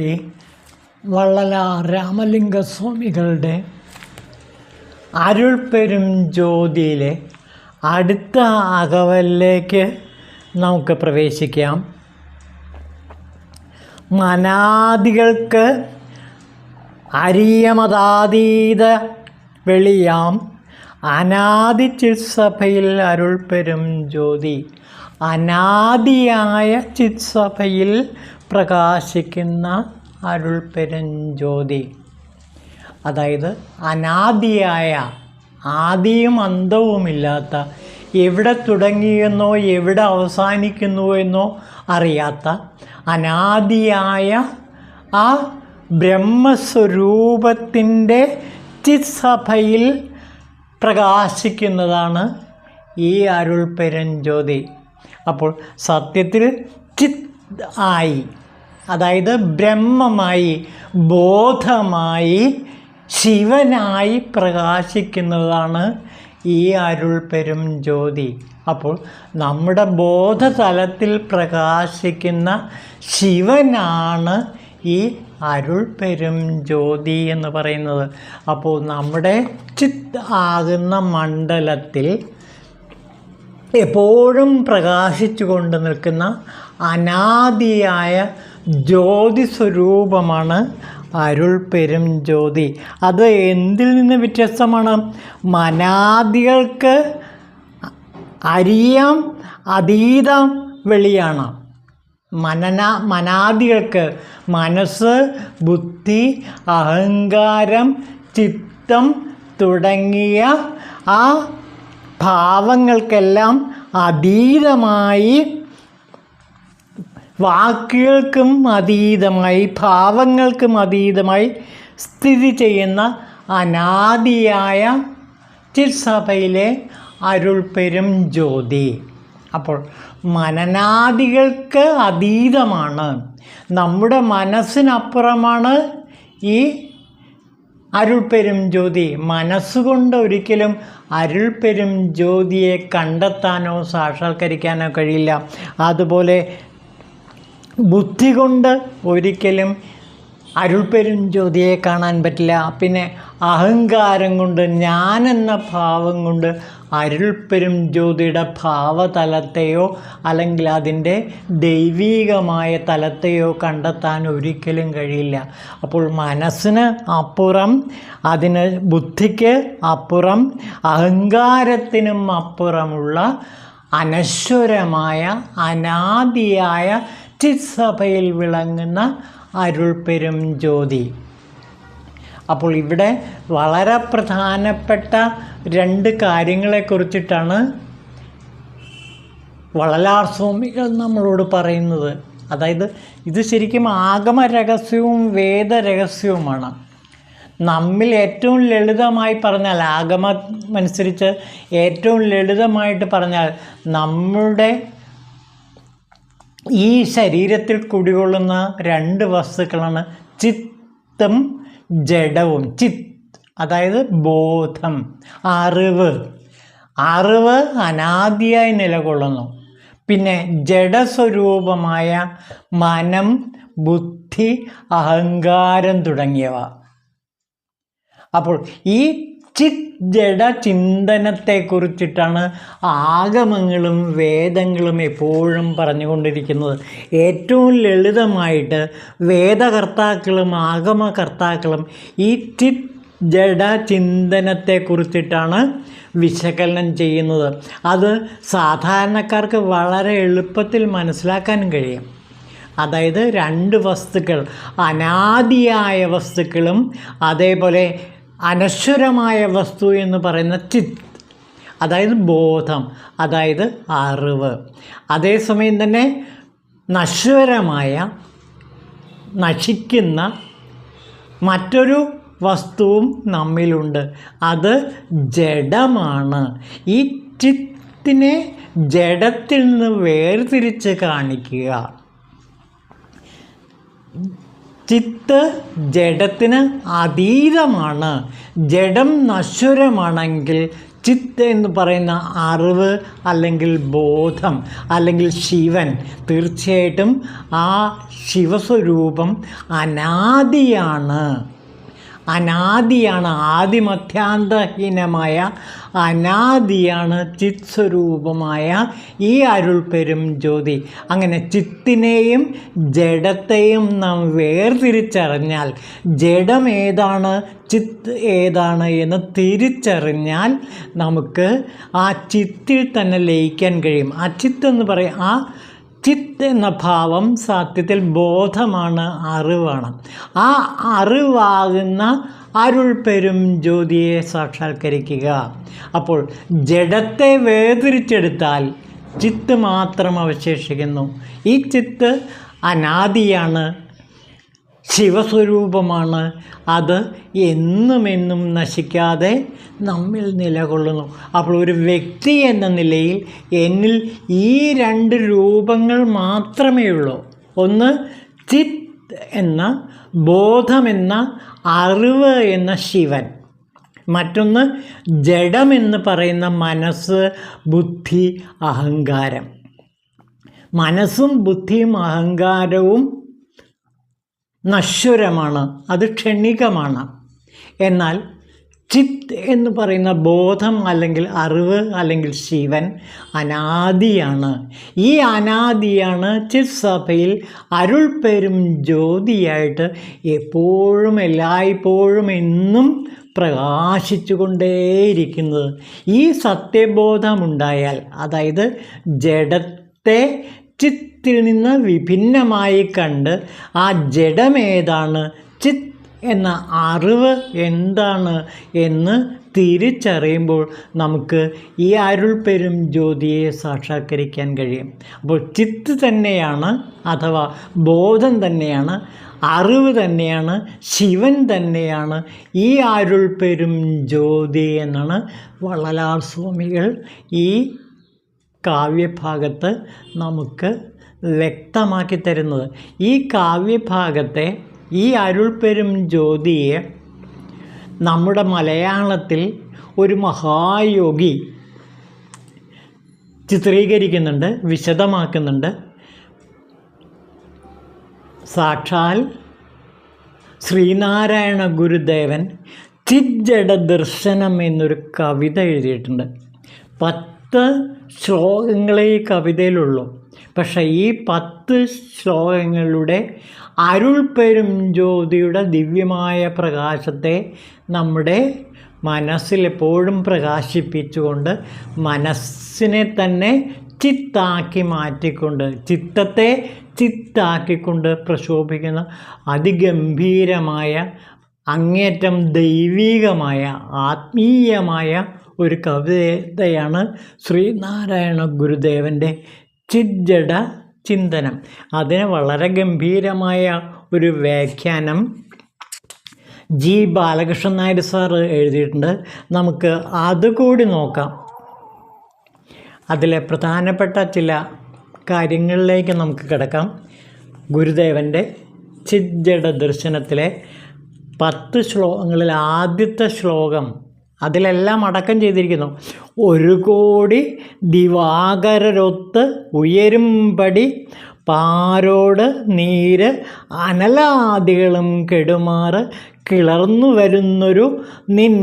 ഈ വള്ളലാർ രാമലിംഗസ്വാമികളുടെ അരുൾപ്പെരും ജ്യോതിയിലെ അടുത്ത അകവലിലേക്ക് നമുക്ക് പ്രവേശിക്കാം. മനാദികൾക്ക് അരിയമതാതീത വെളിയാം അനാദി ചിത്സഭയിൽ അരുൾപ്പെരും ജ്യോതി. അനാദിയായ ചിത്സഭയിൽ പ്രകാശിക്കുന്ന അരുൾപ്പെരും ജ്യോതി. അതായത് അനാദിയായ, ആദിയും അന്തവുമില്ലാത്ത, എവിടെ തുടങ്ങിയെന്നോ എവിടെ അവസാനിക്കുന്നുവെന്നോ അറിയാത്ത അനാദിയായ ആ ബ്രഹ്മസ്വരൂപത്തിൻ്റെ ചിത്സഭയിൽ പ്രകാശിക്കുന്നതാണ് ഈ അരുൾപ്പെരും ജ്യോതി. അപ്പോൾ സത്യത്തിൽ ചിത് ആയി, അതായത് ബ്രഹ്മമായി, ബോധമായി, ശിവനായി പ്രകാശിക്കുന്നതാണ് ഈ അരുൾപ്പെരും ജ്യോതി. അപ്പോൾ നമ്മുടെ ബോധതലത്തിൽ പ്രകാശിക്കുന്ന ശിവനാണ് ഈ അരുൾപ്പെരും ജ്യോതി എന്ന് പറയുന്നത്. അപ്പോൾ നമ്മുടെ ചിത് ആകുന്ന മണ്ഡലത്തിൽ എപ്പോഴും പ്രകാശിച്ചു കൊണ്ട് നിൽക്കുന്ന അനാദിയായ ജ്യോതി സ്വരൂപമാണ് അരുൾപ്പെരും ജ്യോതി. അത് എന്തിൽ നിന്ന് വ്യത്യസ്തമാണ്? മനാദികൾക്ക് അരിയാം അതീതം വെളിയാണ്. മനാദികൾക്ക് മനസ്സ്, ബുദ്ധി, അഹങ്കാരം, ചിത്തം തുടങ്ങിയ ആ ഭാവങ്ങൾക്കെല്ലാം അതീതമായി, വാക്കുകൾക്കും അതീതമായി, ഭാവങ്ങൾക്കും അതീതമായി സ്ഥിതി ചെയ്യുന്ന അനാദിയായ ചിത്സഭയിലെ അരുൾപ്പെരും ജ്യോതി. അപ്പോൾ മനനാദികൾക്ക് അതീതമാണ്, നമ്മുടെ മനസ്സിനപ്പുറമാണ് ഈ അരുൾപ്പെരും ജ്യോതി. മനസ്സുകൊണ്ട് ഒരിക്കലും അരുൾപ്പെരും ജ്യോതിയെ കണ്ടെത്താനോ സാക്ഷാത്കരിക്കാനോ കഴിയില്ല. അതുപോലെ ബുദ്ധി കൊണ്ട് ഒരിക്കലും അരുൾപ്പെരും ജ്യോതിയെ കാണാൻ പറ്റില്ല. പിന്നെ അഹങ്കാരം കൊണ്ട്, ഞാനെന്ന ഭാവം കൊണ്ട് അരുൾപ്പെരും ജ്യോതിയുടെ ഭാവതലത്തെയോ അല്ലെങ്കിൽ അതിൻ്റെ ദൈവീകമായ തലത്തെയോ കണ്ടെത്താൻ ഒരിക്കലും കഴിയില്ല. അപ്പോൾ മനസ്സിന് അപ്പുറം, അതിന് ബുദ്ധിക്ക് അപ്പുറം, അഹങ്കാരത്തിനും അപ്പുറമുള്ള അനശ്വരമായ അനാദിയായ ചിത്സഭയിൽ വിളങ്ങുന്ന അരുൾപ്പെരും ജ്യോതി. അപ്പോൾ ഇവിടെ വളരെ പ്രധാനപ്പെട്ട രണ്ട് കാര്യങ്ങളെക്കുറിച്ചിട്ടാണ് വള്ളലാർ സ്വാമികൾ നമ്മളോട് പറയുന്നത്. അതായത് ഇത് ശരിക്കും ആഗമ രഹസ്യവും വേദരഹസ്യവുമാണ്. നമ്മിൽ ഏറ്റവും ലളിതമായി പറഞ്ഞാൽ, ആഗമമനുസരിച്ച് ഏറ്റവും ലളിതമായിട്ട് പറഞ്ഞാൽ, നമ്മുടെ ഈ ശരീരത്തിൽ കുടികൊള്ളുന്ന രണ്ട് വസ്തുക്കളാണ് ചിത്തും ജഡവും. ചിത്ത് അതായത് ബോധം, അറിവ്. അറിവ് അനാദിയായി നിലകൊള്ളുന്നു. പിന്നെ ജഡസ്വരൂപമായ മനം, ബുദ്ധി, അഹങ്കാരം തുടങ്ങിയവ. അപ്പോൾ ഈ ചിത് ജഡ ചിന്തനത്തെക്കുറിച്ചിട്ടാണ് ആഗമങ്ങളും വേദങ്ങളും എപ്പോഴും പറഞ്ഞുകൊണ്ടിരിക്കുന്നത്. ഏറ്റവും ലളിതമായിട്ട് വേദകർത്താക്കളും ആഗമകർത്താക്കളും ഈ ചിത് ജഡ ചിന്തനത്തെക്കുറിച്ചിട്ടാണ് വിശകലനം ചെയ്യുന്നത്. അത് സാധാരണക്കാർക്ക് വളരെ എളുപ്പത്തിൽ മനസ്സിലാക്കാനും കഴിയും. അതായത് രണ്ട് വസ്തുക്കൾ, അനാദിയായ വസ്തുക്കളും അതേപോലെ അനശ്വരമായ വസ്തു എന്ന് പറയുന്ന ചിത്ത്, അതായത് ബോധം, അതായത് അറിവ്. അതേസമയം തന്നെ നശ്വരമായ, നശിക്കുന്ന മറ്റൊരു വസ്തുവും നമ്മിലുണ്ട്. അത് ജഡമാണ്. ഈ ചിത്തിനെ ജഡത്തിൽ നിന്ന് വേർതിരിച്ച് കാണിക്കുക. ചിത്ത് ജഡത്തിന് അതീതമാണ്. ജഡം നശ്വരമാണെങ്കിൽ ചിത്ത് എന്ന് പറയുന്ന അറിവ് അല്ലെങ്കിൽ ബോധം അല്ലെങ്കിൽ ശിവൻ, തീർച്ചയായിട്ടും ആ ശിവസ്വരൂപം അനാദിയാണ്. ആദിമധ്യാന്തഹീനമായ അനാദിയാണ് ചിത് സ്വരൂപമായ ഈ അരുൾ പെരും ജ്യോതി. അങ്ങനെ ചിത്തിനെയും ജഡത്തെയും നാം വേർതിരിച്ചറിഞ്ഞാൽ, ജഡം ഏതാണ് ചിത്ത് ഏതാണ് എന്ന് തിരിച്ചറിഞ്ഞാൽ നമുക്ക് ആ ചിത്തിൽ തന്നെ ലയിക്കാൻ കഴിയും. ആ ചിത്ത് എന്ന് പറയും, ആ ചിത്ത് എന്ന ഭാവം സത്യത്തിൽ ബോധമാണ്, അറിവാണ്. ആ അറിവാകുന്ന അരുൾ പെരും ജ്യോതിയെ സാക്ഷാത്കരിക്കുക. അപ്പോൾ ജഡത്തെ വേർതിരിച്ചെടുത്താൽ ചിത്ത് മാത്രം അവശേഷിക്കുന്നു. ഈ ചിത്ത് അനാദിയാണ്, ശിവസ്വരൂപമാണ്. അത് എന്നുമെന്നും നശിക്കാതെ നമ്മിൽ നിലകൊള്ളുന്നു. അപ്പോൾ ഒരു വ്യക്തി എന്ന നിലയിൽ എന്നിൽ ഈ രണ്ട് രൂപങ്ങൾ മാത്രമേ ഉള്ളൂ. ഒന്ന് ചിത് എന്ന ബോധമെന്ന അറിവ് എന്ന ശിവൻ, മറ്റൊന്ന് ജഡമെന്ന് പറയുന്ന മനസ്സ്, ബുദ്ധി, അഹങ്കാരം. മനസ്സും ബുദ്ധിയും അഹങ്കാരവും നശ്വരമാണ്, അത് ക്ഷണികമാണ്. എന്നാൽ ചിത്ത് എന്ന് പറയുന്ന ബോധം അല്ലെങ്കിൽ അറിവ് അല്ലെങ്കിൽ ശിവൻ അനാദിയാണ്. ഈ അനാദിയാണ് ചിത് സഭയിൽ അരുൾ പെരും ജ്യോതിയായിട്ട് എപ്പോഴും എല്ലായ്പ്പോഴും എന്നും പ്രകാശിച്ചു കൊണ്ടേയിരിക്കുന്നത്. ഈ സത്യബോധമുണ്ടായാൽ, അതായത് ജഡത്തെ ചിത്തിൽ നിന്ന് വിഭിന്നമായി കണ്ട് ആ ജഡമേതാണ്, ചിത്ത് എന്ന അറിവ് എന്താണ് എന്ന് തിരിച്ചറിയുമ്പോൾ നമുക്ക് ഈ അരുൾ പെരും ജ്യോതിയെ സാക്ഷാത്കരിക്കാൻ കഴിയും. അപ്പോൾ ചിത്ത് തന്നെയാണ്, അഥവാ ബോധം തന്നെയാണ്, അറിവ് തന്നെയാണ്, ശിവൻ തന്നെയാണ് ഈ അരുൾ പെരും ജ്യോതി എന്നാണ് വള്ളലാർ സ്വാമികൾ ഈ കാവ്യഭാഗത്ത് നമുക്ക് വ്യക്തമാക്കി തരുന്നത്. ഈ കാവ്യഭാഗത്തെ, ഈ അരുൾ പെരും ജ്യോതിയെ നമ്മുടെ മലയാളത്തിൽ ഒരു മഹായോഗി ചിത്രീകരിക്കുന്നുണ്ട്, വിശദമാക്കുന്നുണ്ട്. സാക്ഷാൽ ശ്രീനാരായണ ഗുരുദേവൻ ചിജ്ജഡ ദർശനം എന്നൊരു കവിത എഴുതിയിട്ടുണ്ട്. 10 ശ്ലോകങ്ങളെ ഈ കവിതയിലുള്ളൂ. പക്ഷേ ഈ 10 ശ്ലോകങ്ങളുടെ അരുൾ പെരും ജ്യോതിയുടെ ദിവ്യമായ പ്രകാശത്തെ നമ്മുടെ മനസ്സിലെപ്പോഴും പ്രകാശിപ്പിച്ചുകൊണ്ട് മനസ്സിനെ തന്നെ ചിത്താക്കി മാറ്റിക്കൊണ്ട്, ചിത്തത്തെ ചിത്താക്കിക്കൊണ്ട് പ്രശോഭിക്കുന്ന അതിഗംഭീരമായ, അങ്ങേറ്റം ദൈവികമായ, ആത്മീയമായ ഒരു കവിതയാണ് ശ്രീനാരായണ ഗുരുദേവൻ്റെ ചിജ്ജഡ ചിന്തനം. അതിന് വളരെ ഗംഭീരമായ ഒരു വ്യാഖ്യാനം ജി ബാലകൃഷ്ണൻ നായർ സാർ എഴുതിയിട്ടുണ്ട്. നമുക്ക് അതുകൂടി നോക്കാം. അതിലെ പ്രധാനപ്പെട്ട ചില കാര്യങ്ങളിലേക്ക് നമുക്ക് കിടക്കാം. ഗുരുദേവൻ്റെ ചിജ്ജഡ ദർശനത്തിലെ 10 ശ്ലോകങ്ങളിൽ ആദ്യത്തെ ശ്ലോകം അതിലെല്ലാം അടക്കം ചെയ്തിരിക്കുന്നു. 1 കോടി ദിവാകരരൊത്ത് ഉയരുംപടി പാരോട് നീര് അനലാദികളും കെടുമാറ് കിളർന്നു വരുന്നൊരു നിൻ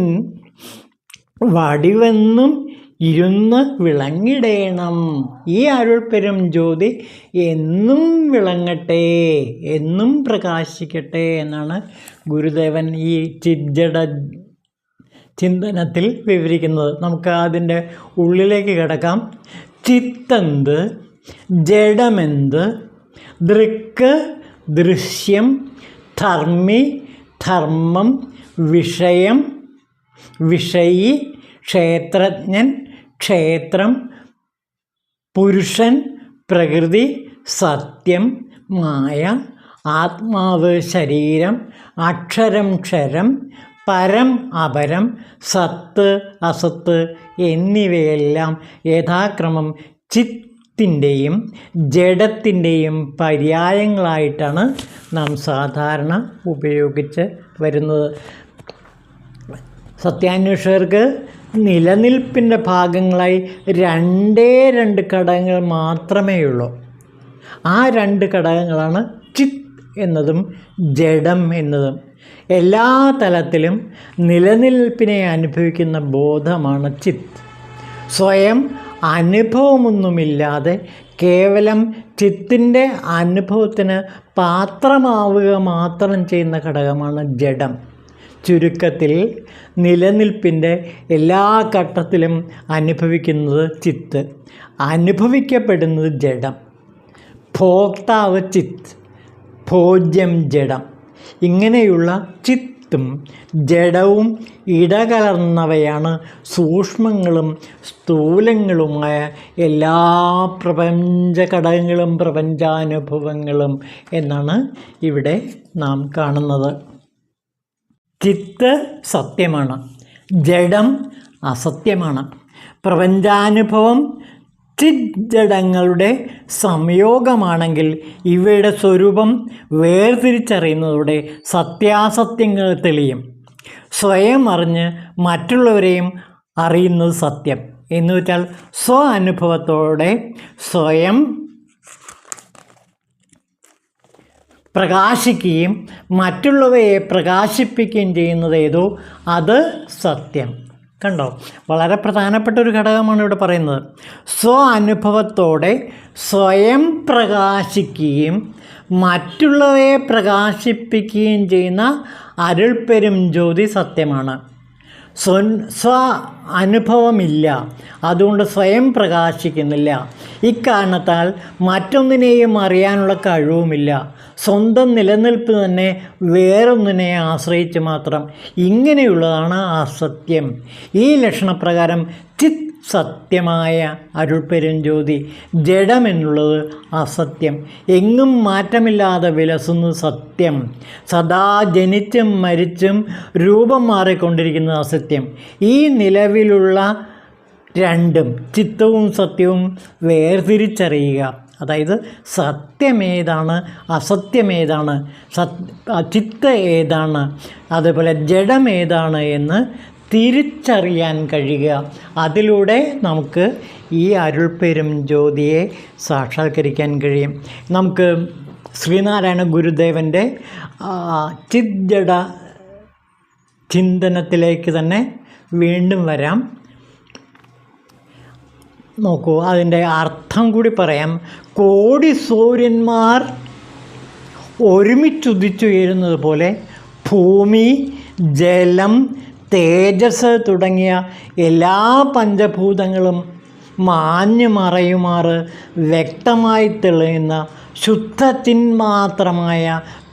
വടിവെന്നും ഇരുന്ന് വിളങ്ങിടേണം. ഈ അരുൾ പെരും ജ്യോതി എന്നും വിളങ്ങട്ടെ, എന്നും പ്രകാശിക്കട്ടെ എന്നാണ് ഗുരുദേവൻ ഈ ചിജ്ജഡ ചിന്തനത്തിൽ വിവരിക്കുന്നത്. നമുക്ക് അതിൻ്റെ ഉള്ളിലേക്ക് കിടക്കാം. ചിത്തെന്ത്, ജഡമെന്ത്, ദൃക്ക് ദൃശ്യം, ധർമ്മി ധർമ്മം, വിഷയം വിഷയി, ക്ഷേത്രജ്ഞൻ ക്ഷേത്രം, പുരുഷൻ പ്രകൃതി, സത്യം മായ, ആത്മാവ് ശരീരം, അക്ഷരം ക്ഷരം, പരം അപരം, സത്ത് അസത്ത് എന്നിവയെല്ലാം യഥാക്രമം ചിത്തിൻ്റെയും ജഡത്തിൻ്റെയും പര്യായങ്ങളായിട്ടാണ് നാം സാധാരണ ഉപയോഗിച്ച് വരുന്നത്. സത്യാന്വേഷകർക്ക് നിലനിൽപ്പിൻ്റെ ഭാഗങ്ങളായി രണ്ടേ രണ്ട് ഘടകങ്ങൾ മാത്രമേ ഉള്ളൂ. ആ രണ്ട് ഘടകങ്ങളാണ് ചിത്ത് എന്നതും ജഡം എന്നതും. എല്ലാ തലത്തിലും നിലനിൽപ്പിനെ അനുഭവിക്കുന്ന ബോധമാണ് ചിത്ത്. സ്വയം അനുഭവമൊന്നുമില്ലാതെ കേവലം ചിത്തിൻ്റെ അനുഭവത്തിന് പാത്രമാവുക മാത്രം ചെയ്യുന്ന ഘടകമാണ് ജഡം. ചുരുക്കത്തിൽ നിലനിൽപ്പിൻ്റെ എല്ലാ ഘട്ടത്തിലും അനുഭവിക്കുന്നത് ചിത്ത്, അനുഭവിക്കപ്പെടുന്നത് ജഡം. ഭോക്താവ് ചിത്ത്, ഭോജ്യം ജഡം. ഇങ്ങനെയുള്ള ചിത്തും ജഡവും ഇടകലർന്നവയാണ് സൂക്ഷ്മങ്ങളും സ്ഥൂലങ്ങളുമായ എല്ലാ പ്രപഞ്ച ഘടകങ്ങളും പ്രപഞ്ചാനുഭവങ്ങളും എന്നാണ് ഇവിടെ നാം കാണുന്നത്. ചിത്ത് സത്യമാണ്, ജഡം അസത്യമാണ്. പ്രപഞ്ചാനുഭവം ചിജ്ജഡങ്ങളുടെ സംയോഗമാണെങ്കിൽ ഇവയുടെ സ്വരൂപം വേർതിരിച്ചറിയുന്നതോടെ സത്യാസത്യങ്ങൾ തെളിയും. സ്വയം അറിഞ്ഞ് മറ്റുള്ളവരെയും അറിയുന്നത് സത്യം എന്ന് വെച്ചാൽ സ്വ അനുഭവത്തോടെ സ്വയം പ്രകാശിക്കുകയും മറ്റുള്ളവയെ പ്രകാശിപ്പിക്കുകയും ചെയ്യുന്നത് ഏതോ അത് സത്യം. കണ്ടോ, വളരെ പ്രധാനപ്പെട്ട ഒരു ഘടകമാണ് ഇവിടെ പറയുന്നത്. സ്വ അനുഭവത്തോടെ സ്വയം പ്രകാശിക്കുകയും മറ്റുള്ളവയെ പ്രകാശിപ്പിക്കുകയും ചെയ്യുന്ന അരുൾപ്പെരും ജ്യോതി സത്യമാണ്. സ്വ അനുഭവമില്ല, അതുകൊണ്ട് സ്വയം പ്രകാശിക്കുന്നില്ല. ഇക്കാരണത്താൽ മറ്റൊന്നിനെയും അറിയാനുള്ള കഴിവുമില്ല. സ്വന്തം നിലനിൽപ്പ് തന്നെ വേറൊന്നിനെ ആശ്രയിച്ച് മാത്രം. ഇങ്ങനെയുള്ളതാണ് അസത്യം. ഈ ലക്ഷണപ്രകാരം ചിത് സത്യമായ അരുൾപ്പെരും ജ്യോതി, ജഡമെന്നുള്ളത് അസത്യം, എങ്ങും മാറ്റമില്ലാതെ വിലസുന്നത് സത്യം, സദാ ജനിച്ചും മരിച്ചും രൂപം മാറിക്കൊണ്ടിരിക്കുന്നത് അസത്യം. ഈ നിലവിലുള്ള രണ്ടും ചിത്തവും സത്യവും വേർതിരിച്ചറിയുക. അതായത് സത്യമേതാണ്, അസത്യമേതാണ്, ചിത്ത് ഏതാണ്, അതുപോലെ ജഡം ഏതാണ് എന്ന് തിരിച്ചറിയാൻ കഴിയുക. അതിലൂടെ നമുക്ക് ഈ അരുൾപ്പെരും ജ്യോതിയെ സാക്ഷാത്കരിക്കാൻ കഴിയും. നമുക്ക് ശ്രീനാരായണ ഗുരുദേവൻ്റെ ചിജ്ജഡ ചിന്തനത്തിലേക്ക് തന്നെ വീണ്ടും വരാം. നോക്കൂ, അതിൻ്റെ അർത്ഥം കൂടി പറയാം. കോടി സൂര്യന്മാർ ഒരുമിച്ചുദിച്ചുയരുന്നത് പോലെ ഭൂമി, ജലം, തേജസ് തുടങ്ങിയ എല്ലാ പഞ്ചഭൂതങ്ങളും മാഞ്ഞു മറയുമാറ് വ്യക്തമായി തെളിയുന്ന ശുദ്ധ ചിന്മാത്രമായ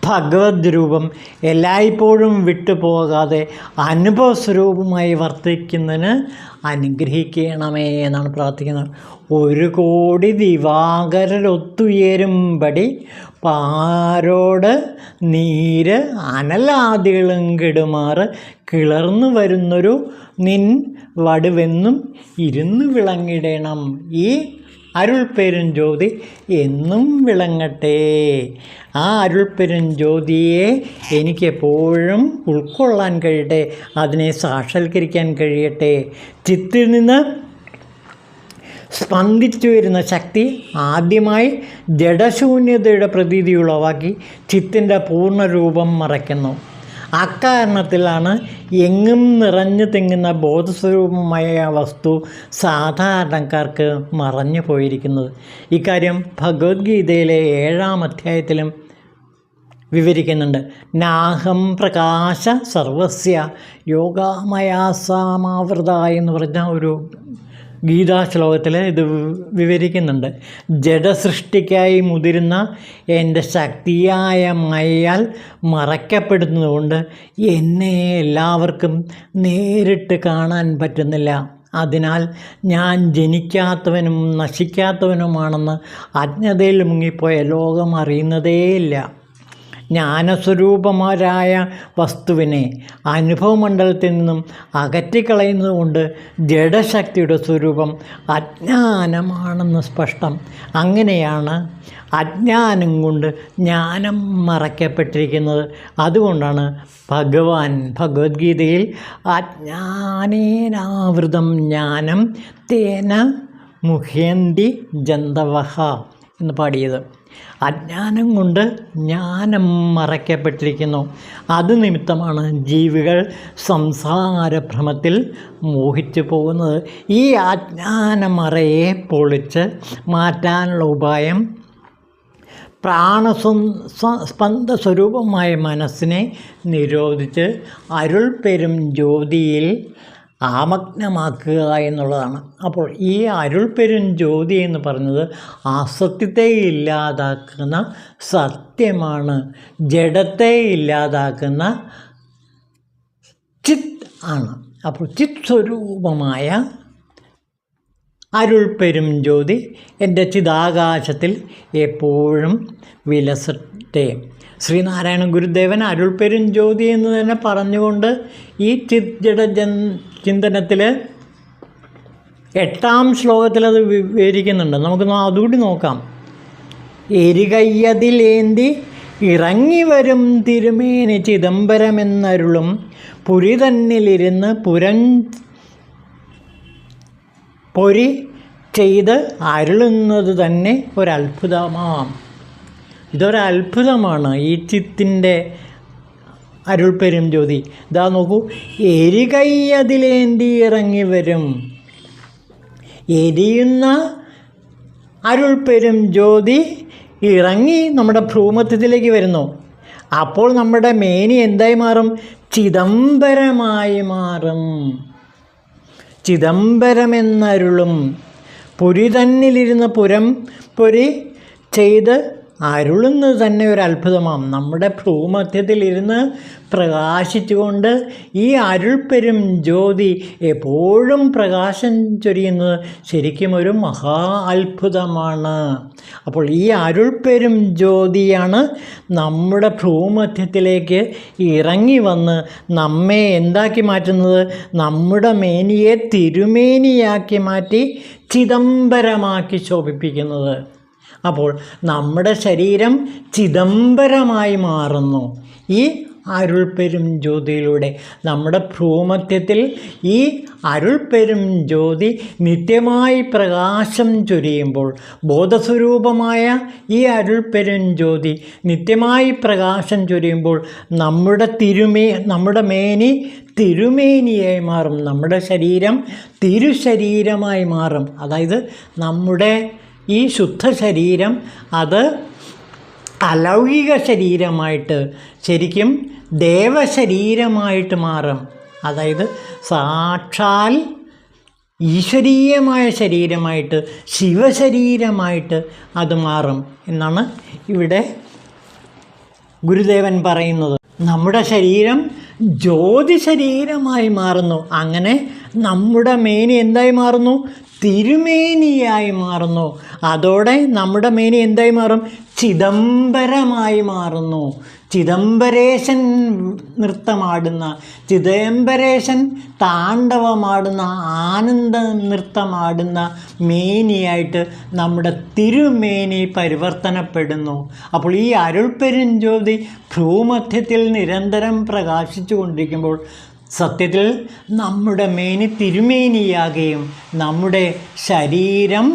ഭഗവത് രൂപം എല്ലായ്പ്പോഴും വിട്ടുപോകാതെ അനുഭവസ്വരൂപമായി വർത്തിക്കുന്നതിന് അനുഗ്രഹിക്കണമേ എന്നാണ് പ്രാർത്ഥിക്കുന്നത്. 1 കോടി ദിവാകരരൊത്തുയരുമ്പടി പാരോട് നീര് അനലാദികളും കെടുമാറ് കിളർന്നു വരുന്നൊരു നിൻ വടുവെന്നും ഇരുന്ന് വിളങ്ങിടണം. ഈ അരുൾപ്പെരും ജ്യോതി എന്നും വിളങ്ങട്ടെ. ആ അരുൾപ്പെരും ജ്യോതിയെ എനിക്കെപ്പോഴും ഉൾക്കൊള്ളാൻ കഴിയട്ടെ, അതിനെ സാക്ഷാത്കരിക്കാൻ കഴിയട്ടെ. ചിത്തിൽ നിന്ന് സ്പന്ദിച്ചു വരുന്ന ശക്തി ആദ്യമായി ജഡശൂന്യതയുടെ പ്രതീതി ഉളവാക്കി ചിത്തിൻ്റെ പൂർണ്ണരൂപം മറയ്ക്കുന്നു. അക്കാരണത്തിലാണ് എങ്ങും നിറഞ്ഞു തിങ്ങുന്ന ബോധസ്വരൂപമായ വസ്തു സാധാരണക്കാർക്ക് മറഞ്ഞു പോയിരിക്കുന്നത്. ഇക്കാര്യം ഭഗവത്ഗീതയിലെ 7-ാം അധ്യായത്തിലും വിവരിക്കുന്നുണ്ട്. നാഹം പ്രകാശ സർവസ്യ യോഗമയാ സമാവൃത എന്ന് പറഞ്ഞ ഒരു ഗീതാശ്ലോകത്തിൽ ഇത് വിവരിക്കുന്നുണ്ട്. ജഡസൃഷ്ടിക്കായി മുതിരുന്ന എൻ്റെ ശക്തിയായ മയയാൽ മറയ്ക്കപ്പെടുന്നതുകൊണ്ട് എന്നെ എല്ലാവർക്കും നേരിട്ട് കാണാൻ പറ്റുന്നില്ല. അതിനാൽ ഞാൻ ജനിക്കാത്തവനും നശിക്കാത്തവനുമാണെന്ന് അജ്ഞതയിൽ മുങ്ങിപ്പോയ ലോകം അറിയുന്നതേയില്ല. ജ്ഞാനസ്വരൂപമാരായ വസ്തുവിനെ അനുഭവമണ്ഡലത്തിൽ നിന്നും അകറ്റിക്കളയുന്നതുകൊണ്ട് ജഡശക്തിയുടെ സ്വരൂപം അജ്ഞാനമാണെന്ന് സ്പഷ്ടം. അങ്ങനെയാണ് അജ്ഞാനം കൊണ്ട് ജ്ഞാനം മറയ്ക്കപ്പെട്ടിരിക്കുന്നത്. അതുകൊണ്ടാണ് ഭഗവാൻ ഭഗവത്ഗീതയിൽ അജ്ഞാനേനാവൃതം ജ്ഞാനം തേന മുഹ്യന്തി ജന്തവഹ എന്ന് പാടിയത്. അജ്ഞാനം കൊണ്ട് ജ്ഞാനം മറയ്ക്കപ്പെട്ടിരിക്കുന്നു. അത് നിമിത്തമാണ് ജീവികൾ സംസാരഭ്രമത്തിൽ മോഹിച്ചു പോകുന്നത്. ഈ അജ്ഞാനമറയെ പൊളിച്ച് മാറ്റാനുള്ള ഉപായം പ്രാണസ്പന്ദ സ്വരൂപമായ മനസ്സിനെ നിരോധിച്ച് അരുൾ പെരും ജ്യോതിയിൽ ആമഗ്നമാക്കുക എന്നുള്ളതാണ്. അപ്പോൾ ഈ അരുൾ പെരും ജ്യോതി എന്ന് പറയുന്നത് അസത്യത്തെ ഇല്ലാതാക്കുന്ന സത്യമാണ്. ജഡത്തെ ഇല്ലാതാക്കുന്ന ചിത്ത് ആണ്. അപ്പോൾ ചിത് സ്വരൂപമായ അരുൾ പെരും ജ്യോതി എൻ്റെ ചിതാകാശത്തിൽ എപ്പോഴും വിലസട്ടെ. ശ്രീനാരായണ ഗുരുദേവൻ അരുൾ പെരും ജ്യോതി എന്ന് തന്നെ പറഞ്ഞുകൊണ്ട് ഈ ചിത് ചിന്തനത്തിൽ 8ാം ശ്ലോകത്തിൽ അത് വിവരിക്കുന്നുണ്ട്. നമുക്ക് അതുകൂടി നോക്കാം. എരികയ്യതിലേന്തി ഇറങ്ങി വരും തിരുമേനി ചിദംബരമെന്നരുളും പുരി തന്നിലിരുന്ന് പൊരി ചെയ്ത് അരുളുന്നത് തന്നെ ഒരത്ഭുതമാം. ഇതൊരത്ഭുതമാണ് ഈ ചിത്തിൻ്റെ അരുൾ പെരും ജ്യോതി. ഇതാ നോക്കൂ, എരികയ്യതിലേന്തി ഇറങ്ങി വരും. എരിയുന്ന അരുൾ പെരും ജ്യോതി ഇറങ്ങി നമ്മുടെ ഭ്രൂമധ്യത്തിലേക്ക് വരുന്നു. അപ്പോൾ നമ്മുടെ മേനി എന്തായി മാറും? ചിദംബരമായി മാറും. ചിദംബരമെന്നരുളും പുരി തന്നിലിരുന്ന് പൊരി ചെയ്ത് അരുളുന്നത് തന്നെ ഒരു അത്ഭുതമാം. നമ്മുടെ ഭ്രൂമധ്യത്തിലിരുന്ന് പ്രകാശിച്ചുകൊണ്ട് ഈ അരുൾപ്പെരും ജ്യോതി എപ്പോഴും പ്രകാശം ചൊരിയുന്നത് ശരിക്കും ഒരു മഹാ അത്ഭുതമാണ്. അപ്പോൾ ഈ അരുൾപ്പെരും ജ്യോതിയാണ് നമ്മുടെ ഭ്രൂമധ്യത്തിലേക്ക് ഇറങ്ങി വന്ന് നമ്മെ എന്താക്കി മാറ്റുന്നത്? നമ്മുടെ മേനിയെ തിരുമേനിയാക്കി മാറ്റി ചിദംബരമാക്കി ശോഭിപ്പിക്കുന്നത്. അപ്പോൾ നമ്മുടെ ശരീരം ചിദംബരമായി മാറുന്നു ഈ അരുൾപ്പെരും ജ്യോതിയിലൂടെ. നമ്മുടെ ഭ്രൂമധ്യത്തിൽ ഈ അരുൾപ്പെരും ജ്യോതി നിത്യമായി പ്രകാശം ചൊരിയുമ്പോൾ, ബോധസ്വരൂപമായ ഈ അരുൾപ്പെരും ജ്യോതി നിത്യമായി പ്രകാശം ചൊരിയുമ്പോൾ നമ്മുടെ മേനി തിരുമേനിയായി മാറും. നമ്മുടെ ശരീരം തിരുശരീരമായി മാറും. അതായത് നമ്മുടെ ഈ ശുദ്ധ ശരീരം അത് അലൗകിക ശരീരമായിട്ട് ശരിക്കും ദേവശരീരമായിട്ട് മാറും. അതായത് സാക്ഷാൽ ഈശ്വരീയമായ ശരീരമായിട്ട്, ശിവശരീരമായിട്ട് അത് മാറും എന്നാണ് ഇവിടെ ഗുരുദേവൻ പറയുന്നത്. നമ്മുടെ ശരീരം ജ്യോതി ശരീരമായി മാറുന്നു. അങ്ങനെ നമ്മുടെ മേനി എന്തായി മാറുന്നു? തിരുമേനിയായി മാറുന്നു. അതോടെ നമ്മുടെ മേനി എന്തായി മാറും? ചിദംബരമായി മാറുന്നു. ചിദംബരേശൻ നൃത്തമാടുന്ന, ചിദംബരേശൻ താണ്ഡവമാടുന്ന, ആനന്ദ നൃത്തമാടുന്ന മേനിയായിട്ട് നമ്മുടെ തിരുമേനി പരിവർത്തനപ്പെടുന്നു. അപ്പോൾ ഈ അരുൾപ്പെരും ജ്യോതി ഭ്രൂമധ്യത്തിൽ നിരന്തരം പ്രകാശിച്ചു കൊണ്ടിരിക്കുമ്പോൾ സത്യത്തിൽ നമ്മുടെ മേനി തിരുമേനിയാകുകയും നമ്മുടെ ശരീരം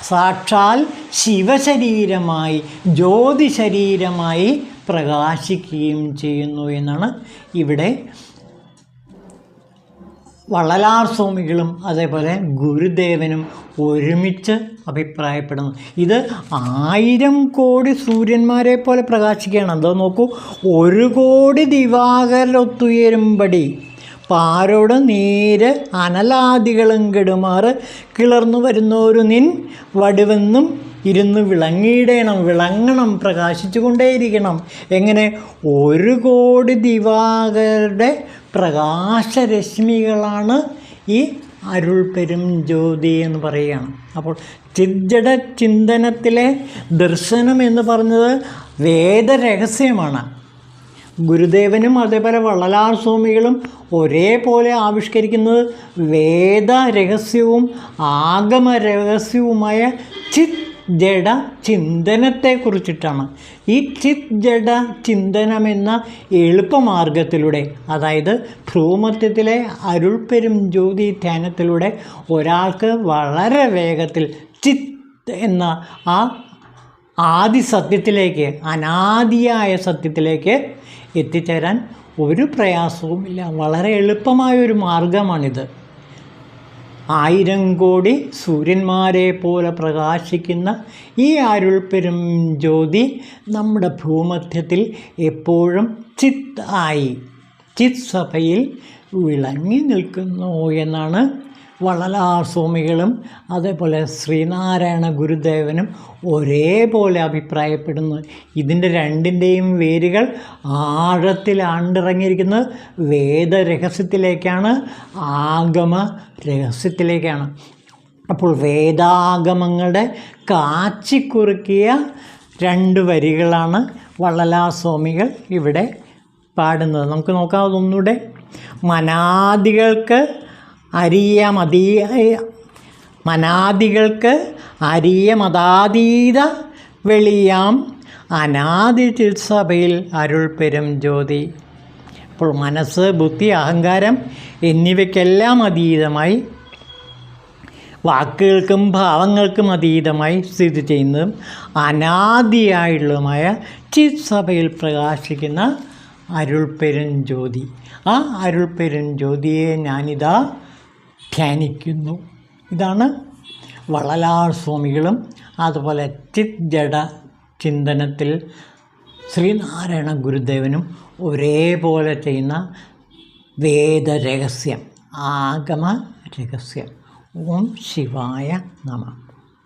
സാക്ഷാൽ ശിവശരീരമായി, ജ്യോതി ശരീരമായി പ്രകാശിക്കുകയും ചെയ്യുന്നു എന്നാണ് ഇവിടെ വള്ളലാർ സ്വാമികളും അതേപോലെ ഗുരുദേവനും ഒരുമിച്ച് അഭിപ്രായപ്പെടുന്നു. ഇത് 1000 കോടി സൂര്യന്മാരെ പോലെ പ്രകാശിക്കുകയാണ്. അതോ നോക്കൂ, 1 കോടി ദിവാകരൊത്തുയരുമ്പടി പാരോട് നീര് അനലാദികളും കെടുമാറ് കിളർന്നു വരുന്നൊരു നിൻ വടുവെന്നും ഇരുന്ന് വിളങ്ങണം, പ്രകാശിച്ചു കൊണ്ടേയിരിക്കണം. എങ്ങനെ? 1 കോടി ദിവാകരുടെ പ്രകാശരശ്മികളാണ് ഈ അരുൾപ്പെരും ജ്യോതി എന്ന് പറയുകയാണ്. അപ്പോൾ ചിജ്ജട ചിന്തനത്തിലെ ദർശനം എന്ന് പറഞ്ഞത് വേദരഹസ്യമാണ്. ഗുരുദേവനും അതേപോലെ വള്ളലാർ സ്വാമികളും ഒരേപോലെ ആവിഷ്കരിക്കുന്നത് വേദരഹസ്യവും ആഗമരഹസ്യവുമായ ചിത് ജഡ ചിന്തനത്തെക്കുറിച്ചിട്ടാണ്. ഈ ചിത് ജഡ ചിന്തനമെന്ന എളുപ്പമാർഗത്തിലൂടെ, അതായത് ഭ്രൂമധ്യത്തിലെ അരുൾപ്പെരും ജ്യോതി ധ്യാനത്തിലൂടെ ഒരാൾക്ക് വളരെ വേഗത്തിൽ ചിത് എന്ന ആ ആദി സത്യത്തിലേക്ക്, അനാദിയായ സത്യത്തിലേക്ക് എത്തിച്ചേരാൻ ഒരു പ്രയാസവുമില്ല. വളരെ എളുപ്പമായൊരു മാർഗമാണിത്. 1000 കോടി സൂര്യന്മാരെ പോലെ പ്രകാശിക്കുന്ന ഈ അരുൾപ്പെരും ജ്യോതി നമ്മുടെ ഭൂമധ്യത്തിൽ എപ്പോഴും ചിത് ആയി, ചിത് സഭയിൽ വിളങ്ങി നിൽക്കുന്നു എന്നാണ് വള്ളലാർ സ്വാമികളും അതേപോലെ ശ്രീനാരായണ ഗുരുദേവനും ഒരേപോലെ അഭിപ്രായപ്പെടുന്നത്. ഇതിൻ്റെ രണ്ടിൻ്റെയും വേരുകൾ ആഴത്തിൽ ആണ്ടിറങ്ങിയിരിക്കുന്നത് വേദരഹസ്യത്തിലേക്കാണ്, ആഗമ രഹസ്യത്തിലേക്കാണ്. അപ്പോൾ വേദാഗമങ്ങളുടെ കാച്ചിക്കുറുക്കിയ 2 വരികളാണ് വള്ളലാർ സ്വാമികൾ ഇവിടെ പാടുന്നത്. നമുക്ക് നോക്കാം അതൊന്നുകൂടെ. മനാദികൾക്ക് അരിയമതാതീത വെളിയാം അനാദി ചിത്സഭയിൽ അരുൾപ്പെരും ജ്യോതി. അപ്പോൾ മനസ്സ്, ബുദ്ധി, അഹങ്കാരം എന്നിവയ്ക്കെല്ലാം അതീതമായി, വാക്കുകൾക്കും ഭാവങ്ങൾക്കും അതീതമായി സ്ഥിതി ചെയ്യുന്നതും അനാദിയായുള്ളതുമായ ചിത് സഭയിൽ പ്രകാശിക്കുന്ന അരുൾപ്പെരും ജ്യോതി. ആ അരുൾപ്പെരും ജ്യോതിയെ ഞാനിതാ ധ്യാനിക്കുന്നു. ഇതാണ് വള്ളലാർ സ്വാമികളും അതുപോലെ ചിത് ജഡ ചിന്തനത്തിൽ ശ്രീനാരായണ ഗുരുദേവനും ഒരേപോലെ ചെയ്യുന്ന വേദരഹസ്യം, ആഗമ രഹസ്യം. ഓം ശിവായ നമഃ.